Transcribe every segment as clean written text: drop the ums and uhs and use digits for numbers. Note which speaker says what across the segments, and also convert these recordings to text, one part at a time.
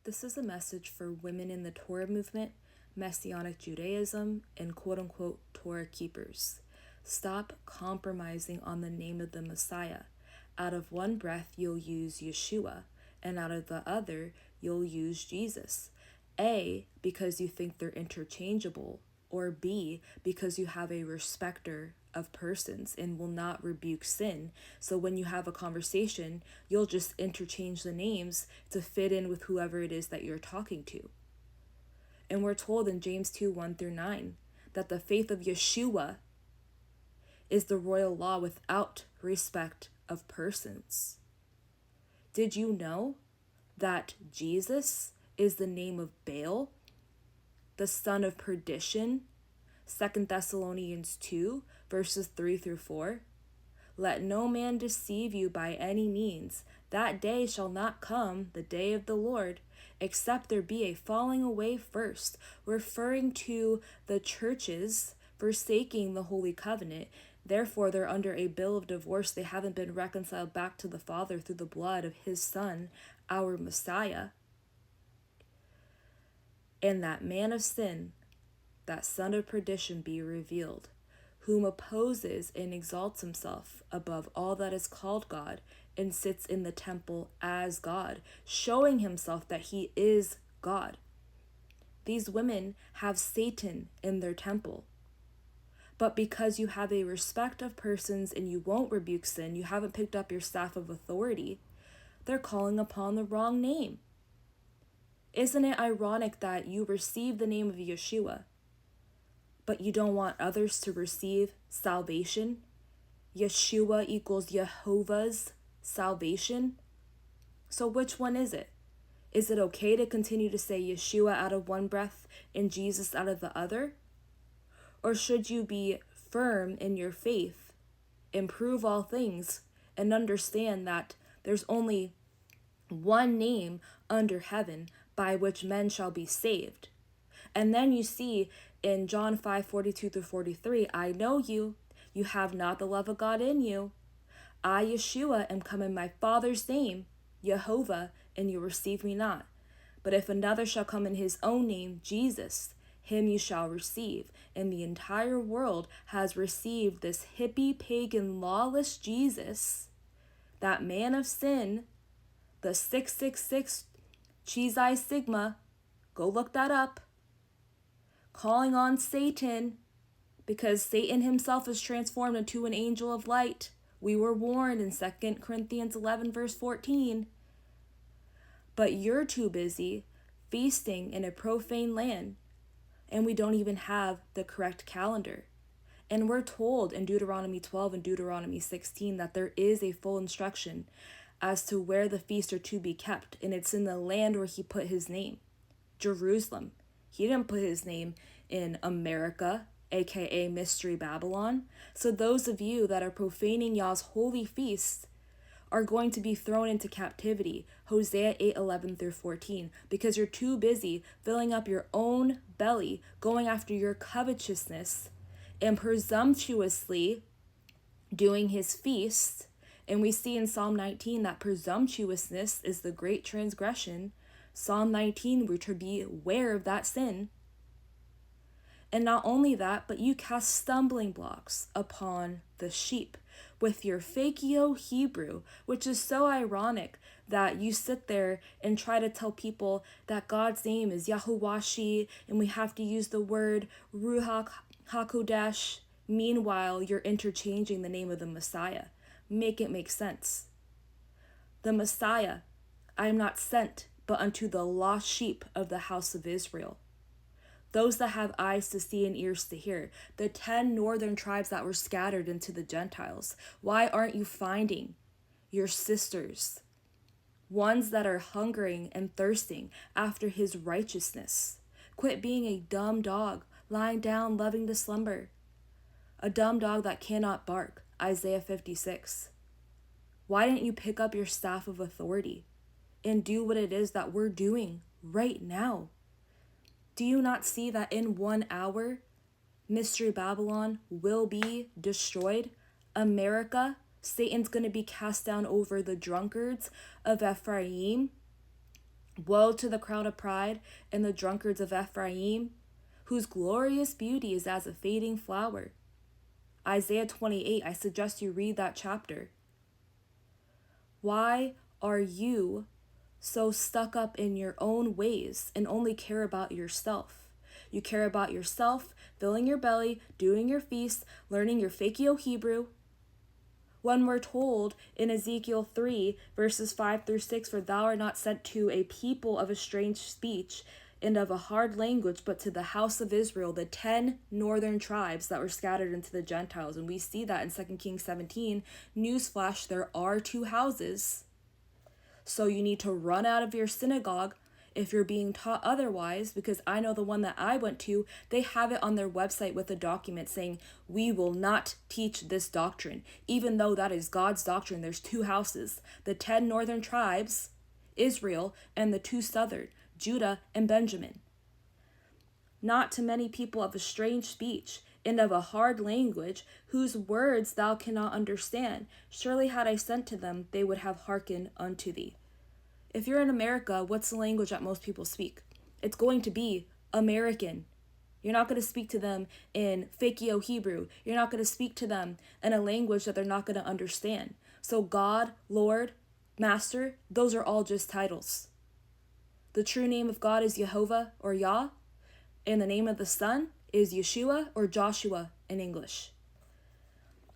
Speaker 1: This is a message for women in the Torah movement, Messianic Judaism, and quote-unquote Torah keepers. Stop compromising on the name of the Messiah. Out of one breath, you'll use Yeshua, and out of the other, you'll use Jesus. A, because you think they're interchangeable, or B, because you have a respecter of persons and will not rebuke sin. So when you have a conversation, you'll just interchange the names to fit in with whoever it is that you're talking to. And we're told in James 2:1-9 that the faith of Yeshua is the royal law without respect of persons. Did you know that Jesus is the name of Baal, the son of perdition? 2 Thessalonians 2, verses 3-4. Let no man deceive you by any means. That day shall not come, the day of the Lord, except there be a falling away first, referring to the churches forsaking the Holy Covenant. Therefore, they're under a bill of divorce. They haven't been reconciled back to the Father through the blood of his Son, our Messiah. And that man of sin, that son of perdition, be revealed, whom opposes and exalts himself above all that is called God, and sits in the temple as God, showing himself that he is God. These women have Satan in their temple. But because you have a respect of persons and you won't rebuke sin, you haven't picked up your staff of authority, they're calling upon the wrong name. Isn't it ironic that you receive the name of Yeshua, but you don't want others to receive salvation? Yeshua equals Jehovah's salvation. So which one is it? Is it okay to continue to say Yeshua out of one breath and Jesus out of the other? Or should you be firm in your faith, improve all things, and understand that there's only one name under heaven by which men shall be saved? And then you see in John 5:42-43, I know you have not the love of God in you. I, Yeshua, am come in my Father's name, Jehovah, and you receive me not. But if another shall come in his own name, Jesus, him you shall receive. And the entire world has received this hippie, pagan, lawless Jesus, that man of sin, the 666 Chi Sigma, go look that up, calling on Satan, because Satan himself is transformed into an angel of light. We were warned in 2 Corinthians 11, verse 14. But you're too busy feasting in a profane land, and we don't even have the correct calendar. And we're told in Deuteronomy 12 and Deuteronomy 16 that there is a full instruction as to where the feasts are to be kept, and it's in the land where he put his name, Jerusalem. He didn't put his name in America, aka Mystery Babylon. So those of you that are profaning Yah's holy feasts are going to be thrown into captivity, Hosea 8:11-14, because you're too busy filling up your own belly, going after your covetousness, and presumptuously doing his feast. And we see in Psalm 19 that presumptuousness is the great transgression. Psalm 19, we're to be aware of that sin. And not only that, but you cast stumbling blocks upon the sheep with your Fakeo-Hebrew, which is so ironic that you sit there and try to tell people that God's name is Yahuwashi and we have to use the word Ruach HaKodesh. Meanwhile, you're interchanging the name of the Messiah. Make it make sense. The Messiah, I am not sent but unto the lost sheep of the house of Israel. Those that have eyes to see and ears to hear, the 10 northern tribes that were scattered into the Gentiles. Why aren't you finding your sisters, ones that are hungering and thirsting after his righteousness? Quit being a dumb dog, lying down, loving to slumber. A dumb dog that cannot bark, Isaiah 56. Why didn't you pick up your staff of authority and do what it is that we're doing right now? Do you not see that in 1 hour, Mystery Babylon will be destroyed? America, Satan's going to be cast down over the drunkards of Ephraim. Woe to the crown of pride and the drunkards of Ephraim, whose glorious beauty is as a fading flower. Isaiah 28, I suggest you read that chapter. Why are you so stuck up in your own ways and only care about yourself? You care about yourself, filling your belly, doing your feast, learning your Fakeo-Hebrew. When we're told in Ezekiel 3, verses 5 through 6, for thou art not sent to a people of a strange speech and of a hard language, but to the house of Israel, the 10 northern tribes that were scattered into the Gentiles. And we see that in 2 Kings 17. Newsflash, there are 2 houses. So you need to run out of your synagogue if you're being taught otherwise, because I know the one that I went to, they have it on their website with a document saying, we will not teach this doctrine, even though that is God's doctrine. There's 2 houses, the 10 northern tribes, Israel, and the 2 southern, Judah and Benjamin. Not to many people of a strange speech and of a hard language, whose words thou cannot understand. Surely had I sent to them, they would have hearkened unto thee. If you're in America, what's the language that most people speak? It's going to be American. You're not going to speak to them in Fakeo-Hebrew. You're not going to speak to them in a language that they're not going to understand. So God, Lord, Master, those are all just titles. The true name of God is Jehovah or Yah, and the name of the Son is Yeshua or Joshua in English.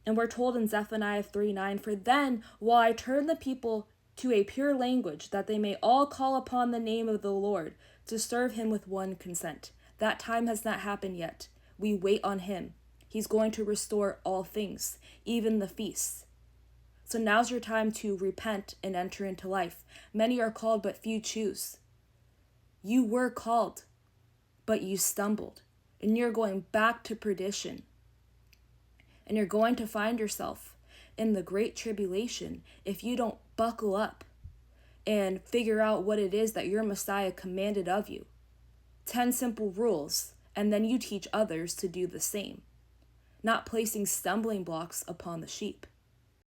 Speaker 1: And we're told in Zephaniah 3:9, for then will I turn the people to a pure language, that they may all call upon the name of the Lord, to serve him with one consent. That time has not happened yet. We wait on him. He's going to restore all things, even the feasts. So now's your time to repent and enter into life. Many are called, but few choose. You were called, but you stumbled, and you're going back to perdition. And you're going to find yourself in the great tribulation if you don't buckle up and figure out what it is that your Messiah commanded of you. 10 simple rules, and then you teach others to do the same, not placing stumbling blocks upon the sheep.